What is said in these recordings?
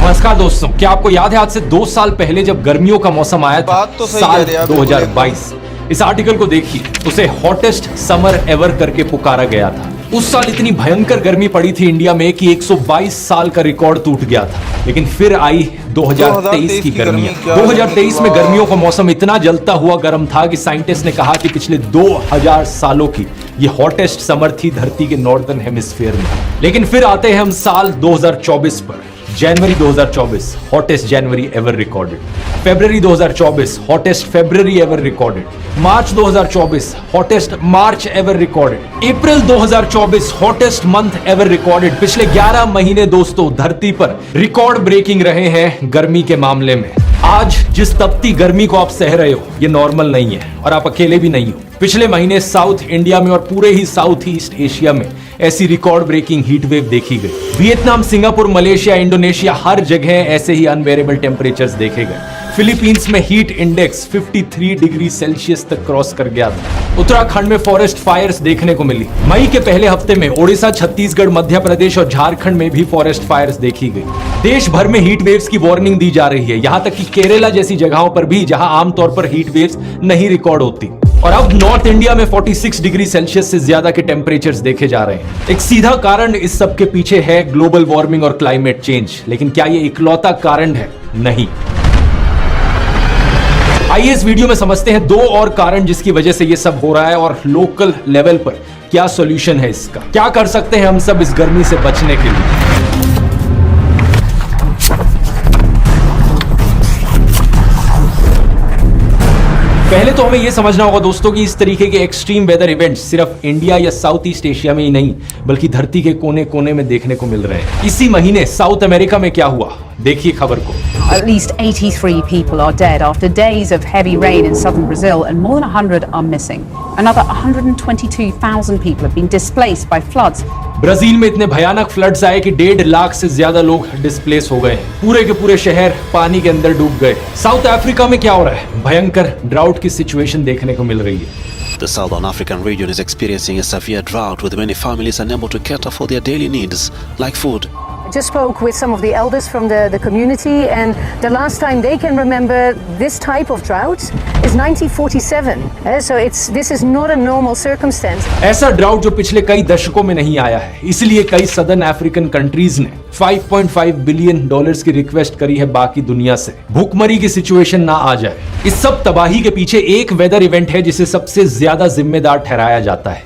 नमस्कार दोस्तों, क्या आपको याद है आज से 2 साल पहले जब गर्मियों का मौसम आया था, बात तो सही साल कह रहे हैं, 2022। इस आर्टिकल को देखिए, उसे हॉटेस्ट समर एवर करके पुकारा गया था। उस साल इतनी भयंकर गर्मी पड़ी थी इंडिया में कि 122 साल का रिकॉर्ड टूट गया था। लेकिन फिर आई 2023 की गर्मियां। 2023 में गर्मियों का मौसम इतना जलता हुआ गर्म था कि साइंटिस्ट ने कहा कि पिछले 2000 सालों की ये हॉटेस्ट समर थी धरती के नॉर्दर्न हेमिस्फीयर में। लेकिन फिर आते हैं हम साल 2024 पर। जनवरी 2024 हॉटेस्ट जनवरी एवर रिकॉर्डेड। फरवरी 2024 हॉटेस्ट फरवरी एवर रिकॉर्डेड। मार्च 2024 हॉटेस्ट मार्च एवर रिकॉर्डेड। अप्रैल 2024 हॉटेस्ट मंथ एवर रिकॉर्डेड। पिछले 11 महीने दोस्तों धरती पर रिकॉर्ड ब्रेकिंग रहे हैं गर्मी के मामले में। आज जिस तपती गर्मी को आप सह रहे हो ये नॉर्मल नहीं है और आप अकेले भी नहीं हो। पिछले महीने साउथ इंडिया में और पूरे ही साउथ ईस्ट एशिया में ऐसी रिकॉर्ड ब्रेकिंग हीट वेव देखी गई। वियतनाम, सिंगापुर, मलेशिया, इंडोनेशिया हर जगह ऐसे ही अनबेरेबल टेम्परेचर्स देखे गए। फिलीपींस में हीट इंडेक्स 53 डिग्री सेल्सियस तक क्रॉस कर गया था। उत्तराखंड में फॉरेस्ट फायर्स देखने को मिली। मई के पहले हफ्ते में ओडिशा, छत्तीसगढ़, मध्य प्रदेश और झारखंड में भी फॉरेस्ट फायर्स देखी गई। देश भर में हीट वेव्स की वार्निंग दी जा रही है, यहाँ तक कि केरला जैसी जगहों पर भी जहां आमतौर पर हीट वेव्स नहीं रिकॉर्ड होती। और अब नॉर्थ इंडिया में 46 डिग्री सेल्सियस से ज्यादा के टेम्परेचर्स देखे जा रहे हैं। एक सीधा कारण इस सब के पीछे है ग्लोबल वार्मिंग और क्लाइमेट चेंज। लेकिन क्या ये इकलौता कारण है? नहीं। आइए इस वीडियो में समझते हैं 2 और कारण जिसकी वजह से ये सब हो रहा है और लोकल लेवल पर क्या सॉल्यूशन है इसका। क्या कर सकते हैं हम सब इस गर्मी से बचने के लिए। पहले तो हमें यह समझना होगा दोस्तों कि इस तरीके के एक्सट्रीम वेदर इवेंट्स सिर्फ इंडिया या साउथ ईस्ट एशिया में ही नहीं बल्कि धरती के कोने कोने में देखने को मिल रहे हैं। इसी महीने साउथ अमेरिका में क्या हुआ, देखिए खबर को। At least 83 people are dead after days of heavy rain in southern Brazil and more than 100 are missing. Another 122,000 people have been displaced by floods. Brazil में इतने भयानक फ्लड्स आए कि 1.5 लाख से ज्यादा लोग डिस्प्लेस हो गए। पूरे के पूरे शहर पानी के अंदर डूब गए। साउथ अफ्रीका में क्या हो रहा है, भयंकर ड्राउट की सिचुएशन देखने को मिल रही है। The southern African region is experiencing a severe drought with many families unable to cater for their daily needs like food. I just spoke with some of the elders from the community, and the last time they can remember this type of drought is 1947. So this is not a normal circumstance. ऐसा drought जो पिछले कई दशकों में नहीं आया है, इसलिए कई सदर्न अफ्रीकन कंट्रीज ने $5.5 बिलियन की रिक्वेस्ट करी है बाकी दुनिया से, भूखमरी की सिचुएशन ना आ जाए। इस सब तबाही के पीछे एक वेदर इवेंट है जिसे सबसे ज्यादा जिम्मेदार ठहराया जाता है,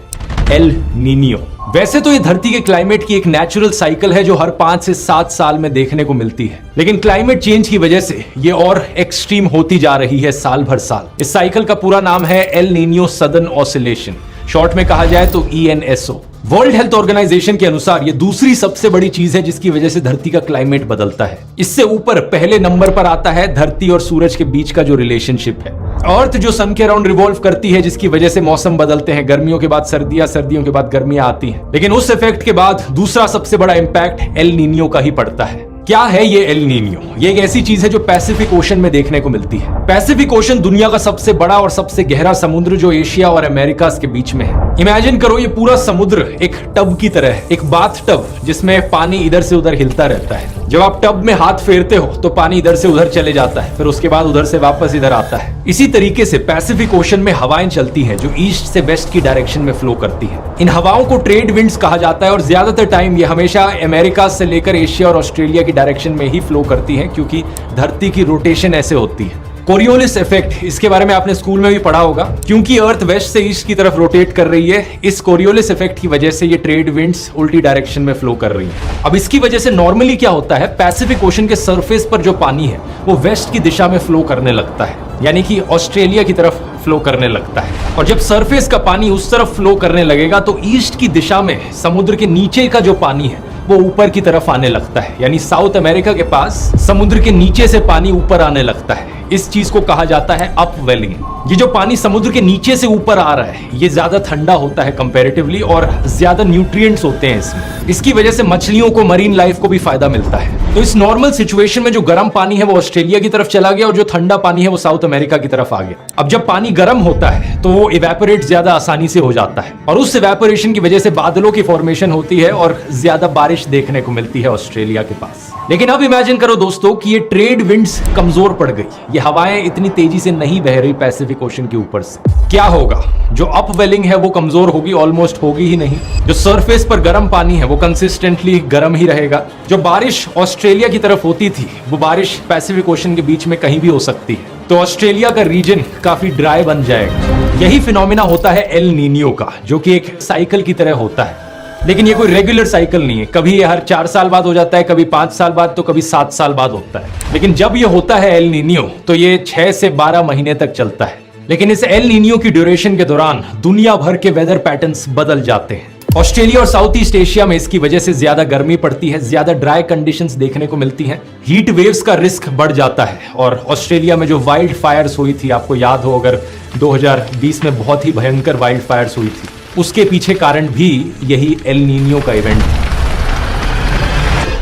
एल नीनियो। वैसे तो ये धरती के क्लाइमेट की एक नेचुरल साइकिल है जो हर 5 से 7 साल में देखने को मिलती है, लेकिन क्लाइमेट चेंज की वजह से ये और एक्सट्रीम होती जा रही है साल भर साल। इस साइकिल का पूरा नाम है L Niño southern oscillation, short में कहा जाए तो ENSO। वर्ल्ड हेल्थ ऑर्गेनाइजेशन के अनुसार ये दूसरी सबसे बड़ी चीज है जिसकी वजह से धरती का क्लाइमेट बदलता है। इससे ऊपर पहले नंबर पर आता है धरती और सूरज के बीच का जो रिलेशनशिप है। अर्थ जो सन के अराउंड रिवॉल्व करती है, जिसकी वजह से मौसम बदलते हैं, गर्मियों के बाद सर्दियां, सर्दियों के बाद गर्मियां आती हैं। लेकिन उस इफेक्ट के बाद दूसरा सबसे बड़ा इंपैक्ट एल नीनियो का ही पड़ता है। क्या है ये एल नीनियो? ये एक ऐसी चीज है जो पैसिफिक ओशन में देखने को मिलती है। पैसिफिक ओशन दुनिया का सबसे बड़ा और सबसे गहरा समुद्र जो एशिया और अमेरिका के बीच में है। इमेजिन करो ये पूरा समुद्र एक टब की तरह है, एक बाथ टब जिसमें पानी इधर से उधर हिलता रहता है। जब आप टब में हाथ फेरते हो तो पानी इधर से उधर चले जाता है, फिर उसके बाद उधर से वापस इधर आता है। इसी तरीके से पैसिफिक ओशन में हवाएं चलती हैं जो ईस्ट से वेस्ट की डायरेक्शन में फ्लो करती हैं। इन हवाओं को ट्रेड विंड्स कहा जाता है और ज्यादातर टाइम ये हमेशा अमेरिका से लेकर एशिया और ऑस्ट्रेलिया की डायरेक्शन में ही फ्लो करती हैं, क्योंकि धरती की रोटेशन ऐसे होती है। कोरियोलिस इफेक्ट, इसके बारे में आपने स्कूल में भी पढ़ा होगा। क्योंकि अर्थ वेस्ट से ईस्ट की तरफ रोटेट कर रही है, इस कोरियोलिस इफेक्ट की वजह से ये ट्रेड विंड्स उल्टी डायरेक्शन में फ्लो कर रही हैं। अब इसकी वजह से नॉर्मली क्या होता है, पैसिफिक ओशन के सरफेस पर जो पानी है वो वेस्ट की दिशा में फ्लो करने लगता है, यानी कि ऑस्ट्रेलिया की तरफ फ्लो करने लगता है। और जब सरफेस का पानी उस तरफ फ्लो करने लगेगा तो ईस्ट की दिशा में समुद्र के नीचे का जो पानी है वो ऊपर की तरफ आने लगता है, यानी साउथ अमेरिका के पास समुद्र के नीचे से पानी ऊपर आने लगता है। इस चीज को कहा जाता है अपवेलिंग। ये जो पानी समुद्र के नीचे से ऊपर आ रहा है ये ज्यादा ठंडा होता है कंपैरेटिवली और ज्यादा न्यूट्रिएंट्स होते हैं इसमें। इसकी वजह से मछलियों को, मरीन लाइफ को भी फायदा मिलता है। तो इस नॉर्मल सिचुएशन में जो गर्म पानी है वो ऑस्ट्रेलिया की तरफ चला गया और जो ठंडा पानी है वो साउथ अमेरिका की तरफ आ गया। अब जब पानी गर्म होता है तो वो इवेपोरेट ज्यादा आसानी से हो जाता है और उस इवेपोरेशन की वजह से बादलों की फॉर्मेशन होती है और ज्यादा बारिश बारिश देखने को मिलती है ऑस्ट्रेलिया के पास। लेकिन अब इमेजिन करो दोस्तों कि ये ट्रेड विंड्स कमजोर पड़ गई, ये हवाएं इतनी तेजी से नहीं बह रही पैसिफिक ओशन के ऊपर से। क्या होगा? जो अपवेलिंग है वो कमजोर होगी, ऑलमोस्ट होगी ही नहीं। जो सरफेस पर गर्म पानी है वो कंसिस्टेंटली गर्म ही रहेगा। जो बारिश ऑस्ट्रेलिया की तरफ होती थी वो बारिश पैसिफिक ओशन के बीच में कहीं भी हो सकती है, तो ऑस्ट्रेलिया का रीजन काफी ड्राई बन जाएगा। यही फिनोमिना होता है एल नीनियो का, जो कि एक साइकिल की तरह होता है। लेकिन ये कोई रेगुलर साइकिल नहीं है, कभी ये हर 4 साल बाद हो जाता है, कभी 5 साल बाद, तो कभी 7 साल बाद होता है। लेकिन जब ये होता है एल नीनियो, तो ये 6 से 12 महीने तक चलता है। लेकिन इस एल नीनियो की ड्यूरेशन के दौरान दुनिया भर के वेदर पैटर्न्स बदल जाते हैं। ऑस्ट्रेलिया और साउथ ईस्ट एशिया में इसकी वजह से ज्यादा गर्मी पड़ती है, ज्यादा ड्राई कंडीशंस देखने को मिलती हैं, हीट वेव्स का रिस्क बढ़ जाता है। और ऑस्ट्रेलिया में जो वाइल्ड फायर्स हुई थी, आपको याद हो अगर 2020 में बहुत ही भयंकर वाइल्ड फायर्स हुई थी, उसके पीछे कारण भी यही एल नीनियो का इवेंट था।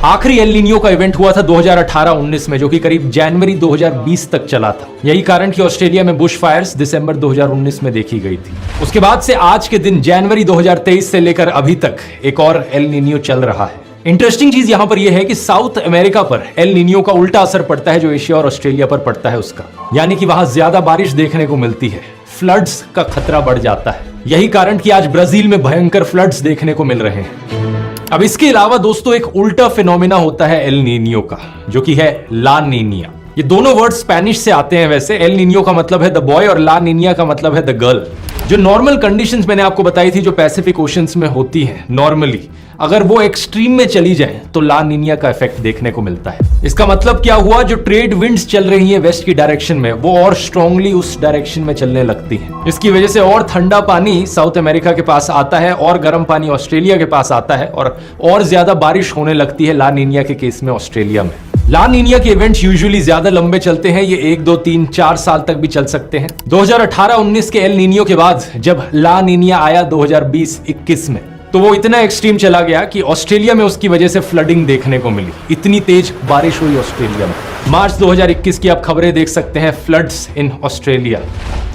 आखिरी एल नीनियो का इवेंट हुआ था 2018-19 में, जो कि करीब जनवरी 2020 तक चला था। यही कारण कि ऑस्ट्रेलिया में बुश फायर्स दिसंबर 2019 में देखी गई थी। उसके बाद से आज के दिन जनवरी 2023 से लेकर अभी तक एक और एल नीनियो चल रहा है। इंटरेस्टिंग चीज यहां पर यह है कि साउथ अमेरिका पर एल नीनियो का उल्टा असर पड़ता है जो एशिया और ऑस्ट्रेलिया पर पड़ता है उसका, यानी कि वहां ज्यादा बारिश देखने को मिलती है, फ्लड्स का खतरा बढ़ जाता है। यही कारण कि आज ब्राजील में भयंकर फ्लड्स देखने को मिल रहे हैं। अब इसके अलावा दोस्तों एक उल्टा फिनोमिना होता है एल नीनियो का, जो कि है ला नीनिया। ये दोनों वर्ड स्पेनिश से आते हैं। वैसे एल नीनियो का मतलब है द बॉय और ला नीनिया का मतलब है द गर्ल। जो नॉर्मल कंडीशंस मैंने आपको बताई थी जो पैसिफिक ओशंस में होती हैं नॉर्मली, अगर वो एक्सट्रीम में चली जाए तो ला नीनिया का इफेक्ट देखने को मिलता है। इसका मतलब क्या हुआ? जो ट्रेड विंड्स चल रही हैं वेस्ट की डायरेक्शन में, वो और स्ट्रांगली उस डायरेक्शन में चलने लगती हैं। इसकी वजह से और ठंडा पानी साउथ अमेरिका के पास आता है और गर्म पानी ऑस्ट्रेलिया के पास आता है और ज्यादा बारिश होने लगती है ला नीनिया के केस में ऑस्ट्रेलिया में। ला नीनिया के इवेंट्स यूजुअली ज्यादा लंबे चलते हैं, ये 1, 2, 3, 4 साल तक भी चल सकते हैं। 2018-19 के एल नीनियो के बाद जब ला नीनिया आया 2020-21 में, तो वो इतना एक्सट्रीम चला गया कि ऑस्ट्रेलिया में उसकी वजह से फ्लडिंग देखने को मिली। इतनी तेज बारिश हुई ऑस्ट्रेलिया में। मार्च 2021 की आप खबरें देख सकते हैं, फ्लड्स इन ऑस्ट्रेलिया।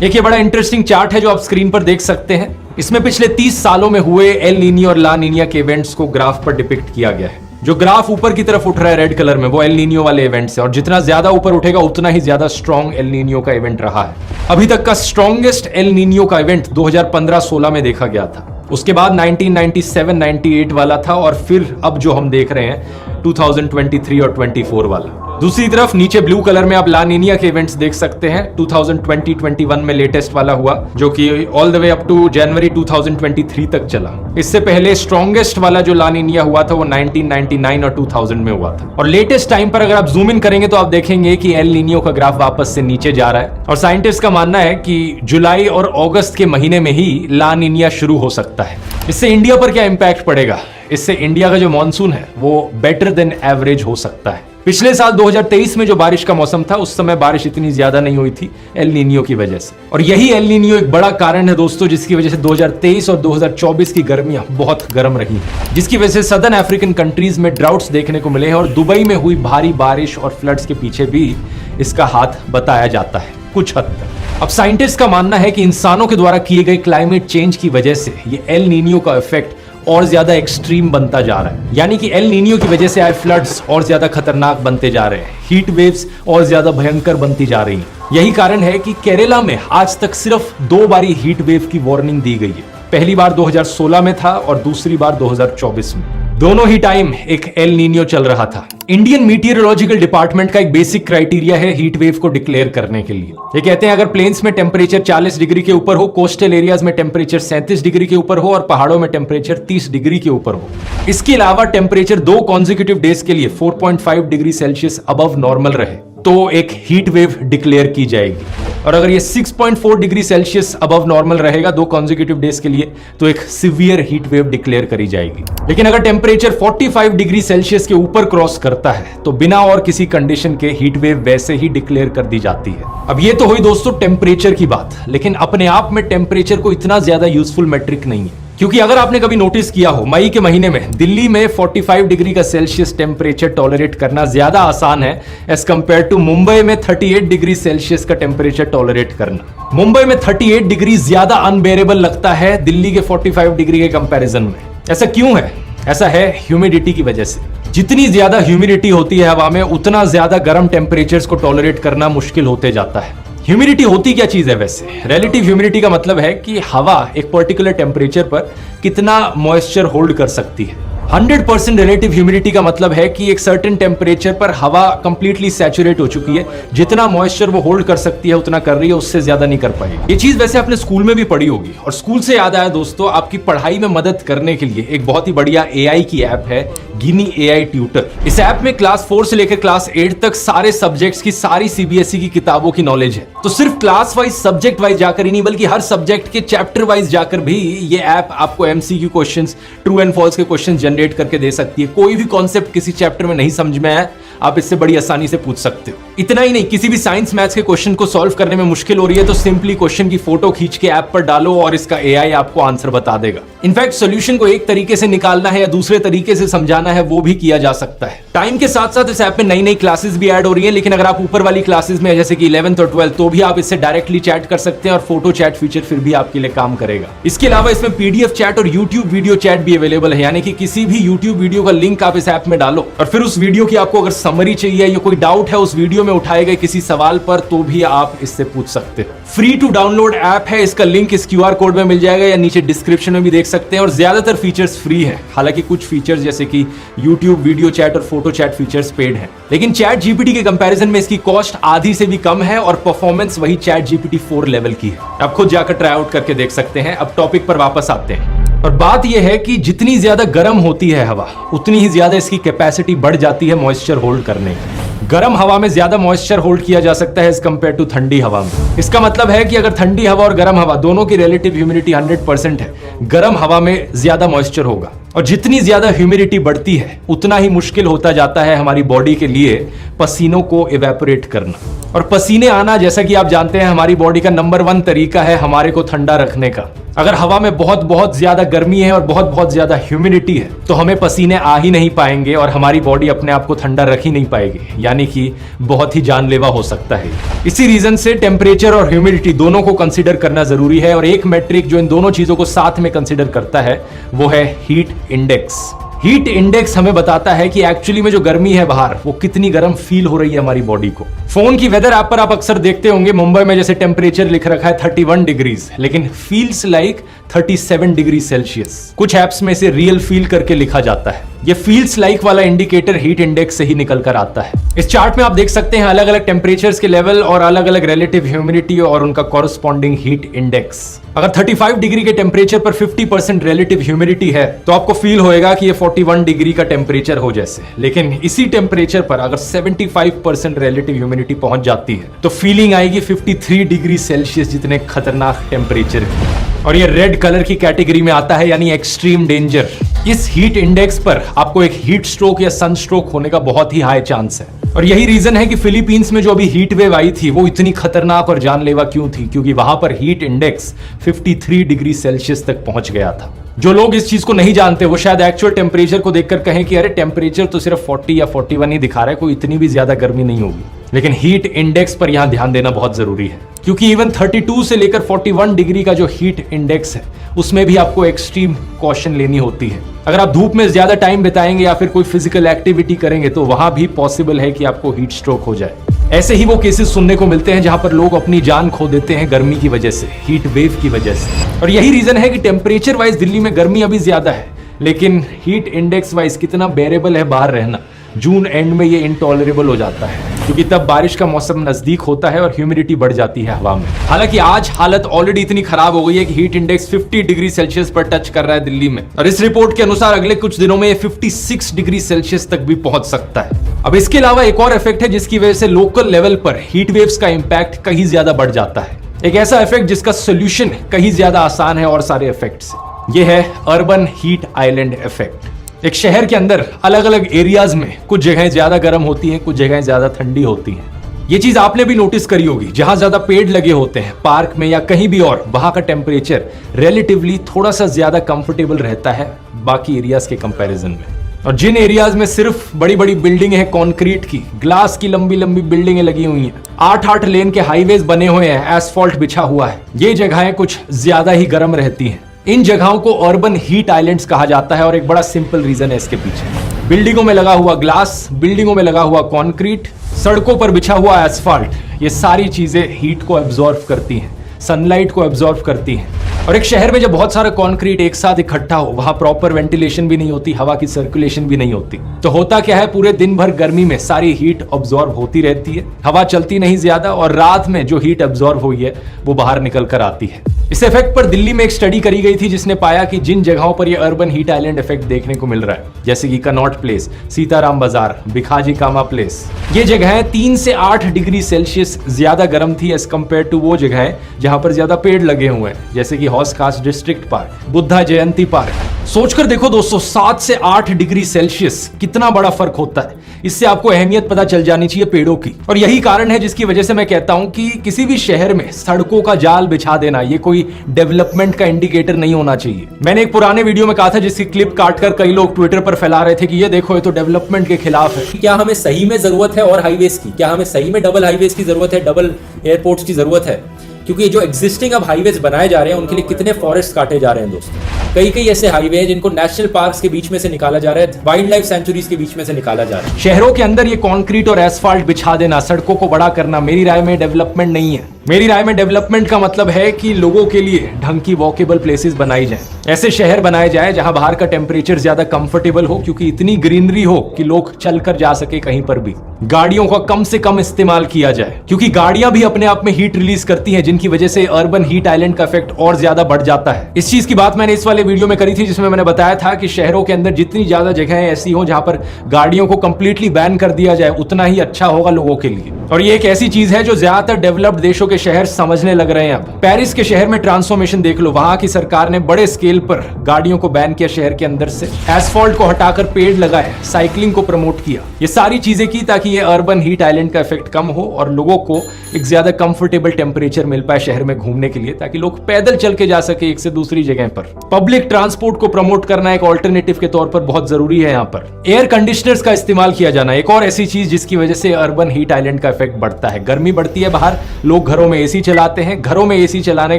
एक ये बड़ा इंटरेस्टिंग चार्ट है जो आप स्क्रीन पर देख सकते हैं। इसमें पिछले 30 सालों में हुए एल नीनियो और ला नीनिया के इवेंट्स को ग्राफ पर डिपिक्ट किया गया है। जो ग्राफ ऊपर की तरफ उठ रहा है रेड कलर में, वो एल नीनियो वाले इवेंट्स है, और जितना ज्यादा ऊपर उठेगा उतना ही ज्यादा स्ट्रॉन्ग एल नीनियो का इवेंट रहा है। अभी तक का स्ट्रॉन्गेस्ट एल नीनियो का इवेंट 2015-16 में देखा गया था। उसके बाद 1997-98 वाला था, और फिर अब जो हम देख रहे हैं 2023 और 24 वाला। दूसरी तरफ नीचे ब्लू कलर में आप ला नीनिया के इवेंट्स देख सकते हैं। 2020-21 में लेटेस्ट वाला हुआ, जो कि all the way up to जनवरी 2023 तक चला। इससे पहले स्ट्रॉन्गेस्ट वाला जो ला नीनिया हुआ था वो 1999 और 2000 में हुआ था। और लेटेस्ट टाइम पर अगर आप जूम इन करेंगे तो आप देखेंगे कि एल नीनियो का ग्राफ वापस से नीचे जा रहा है, और साइंटिस्ट का मानना है कि जुलाई और अगस्त के महीने में ही ला नीनिया शुरू हो सकता है। इससे इंडिया पर क्या इंपैक्ट पड़ेगा? इससे इंडिया का जो मॉनसून है वो बेटर देन एवरेज हो सकता है। पिछले साल 2023 में जो बारिश का मौसम था, उस समय बारिश इतनी ज्यादा नहीं हुई थी एल नीनियो की वजह से। और यही एल नीनियो एक बड़ा कारण है दोस्तों, जिसकी वजह से 2023 और 2024 की गर्मियां बहुत गर्म रही हैं, जिसकी वजह से सदर्न अफ्रीकन कंट्रीज में ड्राउट्स देखने को मिले हैं। और दुबई में हुई भारी बारिश और फ्लड्स के पीछे भी इसका हाथ बताया जाता है कुछ हद तक। अब साइंटिस्ट का मानना है कि इंसानों के द्वारा किए गए क्लाइमेट चेंज की वजह से ये एल नीनियो का इफेक्ट और ज्यादा एक्सट्रीम बनता जा रहा है, यानी कि एल नीनियो की वजह से आए फ्लड्स और ज्यादा खतरनाक बनते जा रहे हैं, हीट वेव्स और ज्यादा भयंकर बनती जा रही हैं। यही कारण है कि केरला में आज तक सिर्फ 2 बारी हीट वेव की वार्निंग दी गई है। पहली बार 2016 में था और दूसरी बार 2024 में। दोनों ही टाइम एक एल नीनियो चल रहा था। इंडियन मीटियोलॉजिकल डिपार्टमेंट का एक बेसिक क्राइटेरिया है हीट वेव को डिक्लेयर करने के लिए। ये कहते हैं अगर प्लेन्स में टेम्परेचर 40 डिग्री के ऊपर हो, कोस्टल एरियाज में टेम्परेचर 37 डिग्री के ऊपर हो और पहाड़ों में टेम्परेचर 30 डिग्री के ऊपर हो। इसके अलावा टेम्परेचर 2 कॉन्जिक्यूटिव डेज के लिए 4.5 डिग्री सेल्सियस अबव नॉर्मल रहे तो एक हीट वेव डिक्लेयर की जाएगी। और अगर ये 6.4 डिग्री सेल्सियस अबव नॉर्मल रहेगा 2 कॉन्जिक्यूटिव डेज के लिए तो एक सिवियर हीट वेव डिक्लेयर करी जाएगी। लेकिन अगर टेम्परेचर 45 डिग्री सेल्सियस के ऊपर क्रॉस करता है तो बिना और किसी कंडीशन के हीट वेव वैसे ही डिक्लेयर कर दी जाती है। अब ये तो हुई दोस्तों टेम्परेचर की बात, लेकिन अपने आप में टेम्परेचर को इतना ज्यादा यूजफुल मैट्रिक नहीं है। क्योंकि अगर आपने कभी नोटिस किया हो, मई के महीने में दिल्ली में 45 डिग्री का सेल्सियस टेम्परेचर टॉलरेट करना ज्यादा आसान है एज कंपेयर टू मुंबई में 38 डिग्री सेल्सियस का टेम्परेचर टॉलरेट करना। मुंबई में 38 डिग्री ज्यादा अनबेरेबल लगता है दिल्ली के 45 डिग्री के कंपैरिजन में। ऐसा क्यों है? ऐसा है ह्यूमिडिटी की वजह से। जितनी ज्यादा ह्यूमिडिटी होती है हवा में, उतना ज्यादा गर्म टेम्परेचर्स को टॉलरेट करना मुश्किल होते जाता है। ह्यूमिडिटी होती क्या चीज है वैसे? रिलेटिव ह्यूमिडिटी का मतलब है कि हवा एक पर्टिकुलर टेम्परेचर पर कितना मॉइस्चर होल्ड कर सकती है। 100% रिलेटिव ह्यूमिडिटी का मतलब है कि एक सर्टेन टेम्परेचर पर हवा कंप्लीटली सैचुरेट हो चुकी है, जितना मॉइस्चर वो होल्ड कर सकती है उतना कर रही है, उससे ज्यादा नहीं कर पाएगी। ये चीज वैसे आपने स्कूल में भी पढ़ी होगी। और स्कूल से याद आया दोस्तों, आपकी पढ़ाई में मदद करने के लिए एक बहुत ही बढ़िया AI की ऐप है, गिनी AI ट्यूटर। इस ऐप में क्लास 4 से लेकर क्लास 8 तक सारे सब्जेक्ट्स की, सारी CBSE की किताबों की नॉलेज है। तो सिर्फ क्लास वाइज, सब्जेक्ट वाइज जाकर ही नहीं, बल्कि हर सब्जेक्ट के चैप्टर वाइज जाकर भी ये ऐप आपको MCQ questions, true and false के क्वेश्चन जनरेट करके दे सकती है। कोई भी कॉन्सेप्ट किसी चैप्टर में नहीं समझ में आया, आप इससे बड़ी आसानी से पूछ सकते हो। इतना ही नहीं, किसी भी साइंस मैथ्स के क्वेश्चन को सॉल्व करने में मुश्किल हो रही है तो सिंपली क्वेश्चन की फोटो खींच के ऐप पर डालो और इसका AI आपको आंसर बता देगा। इनफैक्ट सॉल्यूशन को एक तरीके से निकालना है या दूसरे तरीके से समझाना है, वो भी किया जा सकता है। टाइम के साथ साथ इस ऐप में नई नई क्लासेस भी ऐड हो रही हैं, लेकिन अगर आप ऊपर वाली क्लासेस में जैसे कि 11th और 12th, तो भी आप इससे डायरेक्टली चैट कर सकते हैं और फोटो चैट फीचर फिर भी आपके लिए काम करेगा। इसके अलावा इसमें PDF चैट और YouTube वीडियो चैट भी अवेलेबल है, यानी कि किसी भी YouTube वीडियो का लिंक आप इस ऐप में डालो और फिर उस वीडियो की आपको अगर समरी चाहिए या कोई डाउट है उस वीडियो में उठाए गए किसी सवाल पर, तो भी आप इससे पूछ सकते हो। फ्री टू डाउनलोड ऐप है, इसका लिंक इस QR कोड में मिल जाएगा या नीचे डिस्क्रिप्शन में भी देख सकते हैं। और ज्यादातर फीचर्स फ्री है, हालांकि कुछ फीचर्स जैसे कि YouTube वीडियो चैट और फोटो चैट फीचर्स पेड है। लेकिन चैट GPT के कंपैरिजन में इसकी कॉस्ट आधी से भी कम है और परफॉर्मेंस वही चैट GPT 4 लेवल की है। आप खुद जाकर ट्राई आउट करके देख सकते हैं। अब टॉपिक पर वापस आते हैं और बात यह है कि जितनी ज्यादा गर्म होती है हवा, उतनी ही ज्यादा इसकी कैपेसिटी बढ़ जाती है मॉइस्चर होल्ड करने की। गर्म हवा में ज्यादा मॉइस्चर होल्ड किया जा सकता है एज कंपेयर टू ठंडी हवा में। इसका मतलब है कि अगर ठंडी हवा और गर्म हवा दोनों की रिलेटिव ह्यूमिडिटी 100% है, गर्म हवा में ज्यादा मॉइस्चर होगा। और जितनी ज्यादा ह्यूमिडिटी बढ़ती है, उतना ही मुश्किल होता जाता है हमारी बॉडी के लिए पसीनों को इवेपोरेट करना। और पसीने आना, जैसा कि आप जानते हैं, हमारी बॉडी का नंबर 1 तरीका है हमारे को ठंडा रखने का। अगर हवा में बहुत ज्यादा गर्मी है और बहुत ज्यादा ह्यूमिडिटी है, तो हमें पसीने आ ही नहीं पाएंगे और हमारी बॉडी अपने आप को ठंडा रख ही नहीं पाएगी, यानी कि बहुत ही जानलेवा हो सकता है। इसी रीजन से टेम्परेचर और ह्यूमिडिटी दोनों को कंसीडर करना जरूरी है। और एक मैट्रिक जो इन दोनों चीजों को साथ में कंसीडर करता है वो है हीट इंडेक्स। हीट इंडेक्स हमें बताता है कि एक्चुअली में जो गर्मी है बाहर, वो कितनी गर्म फील हो रही है हमारी बॉडी को। फोन की वेदर ऐप पर आप अक्सर देखते होंगे, मुंबई में जैसे टेम्परेचर लिख रखा है 31 डिग्रीज, लेकिन फील्स लाइक 37 डिग्री सेल्सियस। कुछ ऐप्स में इसे रियल फील करके लिखा जाता है। ये फील्स लाइक वाला इंडिकेटर हीट इंडेक्स से ही निकल कर आता है। इस चार्ट में आप देख सकते हैं अलग अलग टेम्परेचर्स के लेवल और अलग अलग रिलेटिव ह्यूमिडिटी और उनका कॉरस्पॉन्डिंग हीट इंडेक्स। अगर 35 डिग्री के टेम्परेचर पर 50% रिलेटिव ह्यूमिडिटी है, तो आपको फील होएगा कि ये 41 डिग्री का टेम्परेचर हो जैसे। लेकिन इसी टेम्परेचर पर अगर 75% रिलेटिव ह्यूमिडिटी पहुंच जाती है, तो फीलिंग आएगी 53 डिग्री सेल्सियस जितने खतरनाक टेम्परेचर की। और ये रेड कलर की कैटेगरी में आता है, यानी एक्सट्रीम डेंजर। इस हीट इंडेक्स पर आपको एक हीट स्ट्रोक या सन स्ट्रोक होने का बहुत ही हाई चांस है। और यही रीजन है कि फिलीपींस में जो अभी हीट वेव आई थी, वो इतनी खतरनाक और जानलेवा क्यों थी, क्योंकि वहां पर हीट इंडेक्स 53 डिग्री सेल्सियस तक पहुंच गया था। जो लोग इस चीज को नहीं जानते, वो शायद एक्चुअल टेम्परेचर को देखकर कहें कि अरे टेम्परेचर तो सिर्फ 40 या 41 ही दिखा रहा है, कोई इतनी भी ज्यादा गर्मी नहीं होगी। लेकिन हीट इंडेक्स पर यहां ध्यान देना बहुत जरूरी है, क्योंकि इवन 32 से लेकर 41 डिग्री का जो हीट इंडेक्स है, उसमें भी आपको एक्सट्रीम कॉशन लेनी होती है। अगर आप धूप में ज्यादा टाइम बिताएंगे या फिर कोई फिजिकल एक्टिविटी करेंगे, तो वहां भी पॉसिबल है कि आपको हीट स्ट्रोक हो जाए। ऐसे ही वो केसेस सुनने को मिलते हैं जहां पर लोग अपनी जान खो देते हैं गर्मी की वजह से, हीट वेव की वजह से। और यही रीजन है कि टेम्परेचर वाइज दिल्ली में गर्मी अभी ज्यादा है, लेकिन हीट इंडेक्स वाइज कितना बेरेबल है बाहर रहना, जून एंड में ये इनटॉलरेबल हो जाता है, क्योंकि तब बारिश का मौसम नजदीक होता है और ह्यूमिडिटी बढ़ जाती है हवा में। हालांकि आज हालत ऑलरेडी इतनी खराब हो गई है कि हीट इंडेक्स 50 डिग्री सेल्सियस पर टच कर रहा है दिल्ली में, और इस रिपोर्ट के अनुसार अगले कुछ दिनों में ये 56 डिग्री सेल्सियस तक भी पहुंच सकता है। अब इसके अलावा एक और इफेक्ट है जिसकी वजह से लोकल लेवल पर हीट वेव्स का इंपैक्ट कहीं ज्यादा बढ़ जाता है। एक ऐसा इफेक्ट जिसका सोल्यूशन कहीं ज्यादा आसान है और सारे इफेक्ट से। ये है अर्बन हीट आइलैंड इफेक्ट। एक शहर के अंदर अलग अलग एरियाज में कुछ जगहें ज्यादा गर्म होती हैं, कुछ जगहें ज्यादा ठंडी होती हैं। ये चीज आपने भी नोटिस करी होगी, जहां ज्यादा पेड़ लगे होते हैं पार्क में या कहीं भी और, वहां का टेम्परेचर रिलेटिवली थोड़ा सा ज्यादा कंफर्टेबल रहता है बाकी एरियाज के कंपैरिजन में। और जिन एरियाज में सिर्फ बड़ी बड़ी बिल्डिंग है, कॉन्क्रीट की, ग्लास की लंबी लंबी बिल्डिंगें लगी हुई हैं, 8-8 लेन के हाईवेज बने हुए हैं, एसफॉल्ट बिछा हुआ है, ये जगहें कुछ ज्यादा ही गर्म रहती हैं। इन जगहों को अर्बन हीट आइलैंड्स कहा जाता है और एक बड़ा सिंपल रीजन है इसके पीछे। बिल्डिंगों में लगा हुआ ग्लास, बिल्डिंगों में लगा हुआ कंक्रीट, सड़कों पर बिछा हुआ एस्फाल्ट, ये सारी चीजें हीट को एब्जॉर्ब करती हैं, सनलाइट को एब्जॉर्ब करती हैं। और एक शहर में जब बहुत सारा कंक्रीट एक साथ इकट्ठा हो, वहां प्रॉपर वेंटिलेशन भी नहीं होती, हवा की सर्कुलेशन भी नहीं होती, तो होता क्या है, पूरे दिन भर गर्मी में सारी हीट ऑब्जॉर्ब होती रहती है, हवा चलती नहीं ज्यादा, और रात में जो हीट ऑब्जॉर्ब हुई है वो बाहर निकल कर आती है। इस इफेक्ट पर दिल्ली में एक स्टडी करी गई थी जिसने पाया कि जिन जगहों पर ये अर्बन हीट आइलैंड इफेक्ट देखने को मिल रहा है, जैसे कि कनॉट प्लेस, सीताराम बाजार, भिखाजी कामा प्लेस, ये जगहें 3 से 8 डिग्री सेल्सियस ज्यादा गर्म थी एज कंपेयर टू वो जगहें जहां पर ज्यादा पेड़ लगे हुए हैं, जैसे कि हौस खास डिस्ट्रिक्ट पार्क, बुद्धा जयंती पार्क। सोचकर देखो दोस्तों, 7 से 8 डिग्री सेल्सियस कितना बड़ा फर्क होता है। इससे आपको अहमियत पता चल जानी चाहिए पेड़ों की। और यही कारण है जिसकी वजह से मैं कहता हूं कि किसी भी शहर में सड़कों का जाल बिछा देना ये कोई डेवलपमेंट का इंडिकेटर नहीं होना चाहिए। मैंने एक पुराने वीडियो में कहा था, जिसकी क्लिप काटकर कई लोग ट्विटर पर फैला रहे थे कि ये देखो, ये तो डेवलपमेंट के खिलाफ है। क्या हमें सही में जरूरत है और हाईवेज की? क्या हमें सही में डबल हाईवेज की जरूरत है, डबल एयरपोर्ट्स की जरूरत है? क्योंकि जो एग्जिस्टिंग अब हाईवेज बनाए जा रहे हैं उनके लिए कितने फॉरेस्ट काटे जा रहे हैं दोस्तों। कई ऐसे हाईवे हैं जिनको नेशनल पार्क्स के बीच में से निकाला जा रहा है, वाइल्ड लाइफ सेंचुरीज के बीच में से निकाला जा रहा है। शहरों के अंदर ये कंक्रीट और एस्फाल्ट बिछा देना, सड़कों को बड़ा करना, मेरी राय में डेवलपमेंट नहीं है। मेरी राय में डेवलपमेंट का मतलब है कि लोगों के लिए ढंग की वॉकेबल प्लेसेस बनाई जाए, ऐसे शहर बनाए जाए जहां बाहर का टेम्परेचर ज्यादा कंफर्टेबल हो, क्योंकि इतनी ग्रीनरी हो कि लोग चलकर जा सके कहीं पर भी। गाड़ियों का कम से कम इस्तेमाल किया जाए, क्योंकि गाड़ियां भी अपने आप में हीट रिलीज करती हैं, जिनकी वजह से अर्बन हीट आइलैंड का इफेक्ट और ज्यादा बढ़ जाता है। इस चीज की बात मैंने इस वाले वीडियो में करी थी, जिसमें मैंने बताया था कि शहरों के अंदर जितनी ज्यादा जगहें ऐसी हो जहां पर गाड़ियों को कंप्लीटली बैन कर दिया जाए, उतना ही अच्छा होगा लोगों के लिए। और ये एक ऐसी चीज है जो ज्यादातर डेवलप्ड देशों के शहर समझने लग रहे हैं अब। पेरिस के शहर में ट्रांसफॉर्मेशन देख लो, वहां की सरकार ने बड़े स्केल पर गाड़ियों को बैन किया शहर के अंदर से, एस्फॉल्ट को हटाकर पेड़ लगाए, साइकिलिंग को प्रमोट किया। ये सारी चीजें की ताकि ये अर्बन हीट आइलैंड का इफेक्ट कम हो और लोगों को एक ज्यादा कंफर्टेबल टेम्परेचर मिल पाए शहर में घूमने के लिए, ताकि लोग पैदल चल के जा सके एक से दूसरी जगह पर। पब्लिक ट्रांसपोर्ट को प्रमोट करना एक ऑल्टरनेटिव के तौर पर बहुत जरूरी है। यहाँ पर एयर कंडीशनर्स का इस्तेमाल किया जाना एक और ऐसी चीज जिसकी वजह से अर्बन हीट आइलैंड का इफेक्ट बढ़ता है। गर्मी बढ़ती है बाहर, लोग घरों में एसी चलाते हैं। घरों में एसी चलाने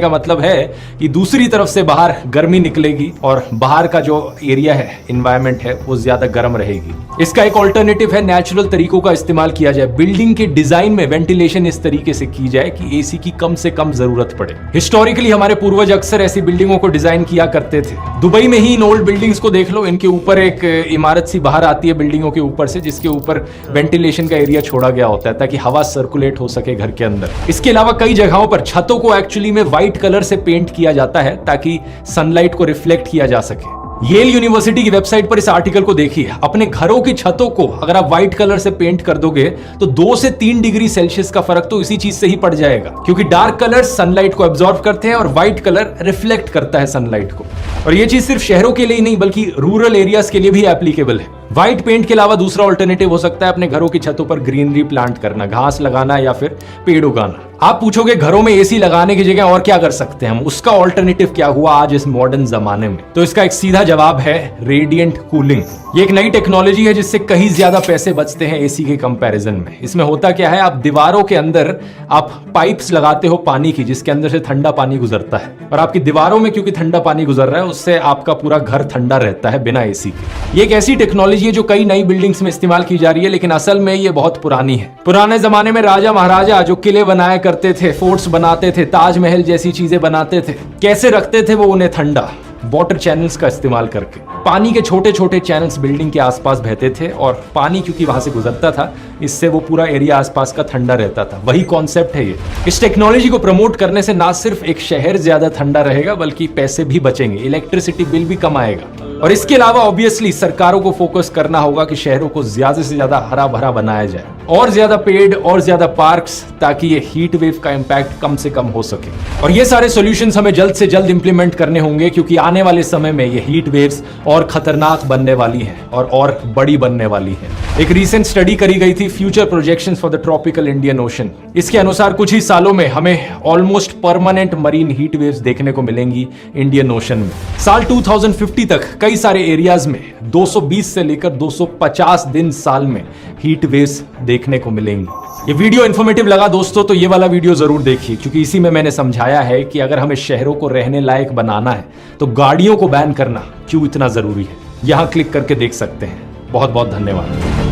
का मतलब है कि दूसरी तरफ से बाहर गर्मी निकलेगी और बाहर का जो एरिया है, एनवायरनमेंट है, वो ज्यादा गर्म रहेगी। इसका एक ऑल्टरनेटिव है नेचुरल तरीकों का इस्तेमाल किया जाए। बिल्डिंग के डिजाइन में वेंटिलेशन इस तरीके से की जाए कि एसी की कम से कम जरूरत पड़े। हिस्टोरिकली हमारे पूर्वज अक्सर ऐसी बिल्डिंगों को डिजाइन किया करते थे। दुबई में ही इन ओल्ड बिल्डिंग्स को देख लो, इनके ऊपर एक इमारत सी बाहर आती है बिल्डिंगों के ऊपर से, जिसके ऊपर वेंटिलेशन का एरिया छोड़ा गया होता है ताकि हवा सर्कुलेट हो सके घर के अंदर। इसके अलावा कई जगहों पर छतों को एक्चुअली में व्हाइट कलर से पेंट किया जाता है ताकि सनलाइट को रिफ्लेक्ट किया जा सके। येल यूनिवर्सिटी की वेबसाइट पर इस आर्टिकल को देखिए। अपने घरों की छतों को अगर आप व्हाइट कलर से पेंट कर दोगे तो 2 से 3 डिग्री सेल्सियस का फर्क तो इसी चीज से ही पड़ जाएगा, क्योंकि डार्क कलर सनलाइट को एब्जॉर्ब करते हैं और व्हाइट कलर रिफ्लेक्ट करता है सनलाइट को। और ये चीज सिर्फ शहरों के लिए ही नहीं बल्कि रूरल एरियाज के लिए भी एप्लीकेबल है। व्हाइट पेंट के अलावा दूसरा ऑल्टरनेटिव हो सकता है अपने घरों की छतों पर ग्रीनरी प्लांट करना, घास लगाना या फिर पेड़ उगाना। आप पूछोगे घरों में एसी लगाने की जगह और क्या कर सकते हैं हम, उसका ऑल्टरनेटिव क्या हुआ आज इस मॉडर्न जमाने में? तो इसका एक सीधा जवाब है रेडिएंट कूलिंग। ये एक नई टेक्नोलॉजी है जिससे कहीं ज्यादा पैसे बचते हैं एसी के कंपैरिजन में। इसमें होता क्या है, आप दीवारों के अंदर आप पाइप्स लगाते हो पानी की, जिसके अंदर से ठंडा पानी गुजरता है, और आपकी दीवारों में क्योंकि ठंडा पानी गुजर रहा है उससे आपका पूरा घर ठंडा रहता है बिना एसी के। ये एक ऐसी टेक्नोलॉजी है जो कई नई बिल्डिंग्स में इस्तेमाल की जा रही है, लेकिन असल में ये बहुत पुरानी है। पुराने जमाने में राजा महाराजा जो किले बनाया करते थे, फोर्ट्स बनाते थे, ताजमहल जैसी चीजें बनाते थे, कैसे रखते थे वो उन्हें ठंडा? वाटर चैनल्स का इस्तेमाल करके। पानी के छोटे छोटे चैनल्स बिल्डिंग के आसपास बहते थे और पानी क्योंकि वहां से गुजरता था, इससे वो पूरा एरिया आसपास का ठंडा रहता था। वही कॉन्सेप्ट है ये। इस टेक्नोलॉजी को प्रमोट करने से ना सिर्फ एक शहर ज्यादा ठंडा रहेगा बल्कि पैसे भी बचेंगे, इलेक्ट्रिसिटी बिल भी कम आएगा। और इसके अलावा ऑब्वियसली सरकारों को फोकस करना होगा कि शहरों को ज्यादा से ज्यादा हरा भरा बनाया जाए, और ज्यादा पेड़ और ज्यादा पार्क्स, ताकि ये हीट वेव का इंपैक्ट कम से कम हो सके। और ये सारे सॉल्यूशंस हमें जल्द से जल्द इंप्लीमेंट करने होंगे, क्योंकि आने वाले समय में ये हीट वेव्स और खतरनाक बनने वाली हैं और बड़ी बनने वाली हैं। एक रीसेंट स्टडी करी गई थी, future projections for the tropical Indian ocean. इसके अनुसार कुछ ही सालों में हमें almost permanent marine heat waves देखने को मिलेंगी इंडियन ओशन में। साल 2050 तक कई सारे एरियाज में 220 से लेकर 250 दिन साल में हीट वेव्स देखने को मिलेंगे। ये वीडियो इन्फॉर्मेटिव लगा दोस्तों तो ये वाला वीडियो जरूर देखिए, क्योंकि इसी में मैंने समझाया है कि अगर हमें शहरों को रहने लायक बनाना है तो गाड़ियों को बैन करना क्यों इतना जरूरी है। यहां क्लिक करके देख सकते हैं। बहुत बहुत धन्यवाद।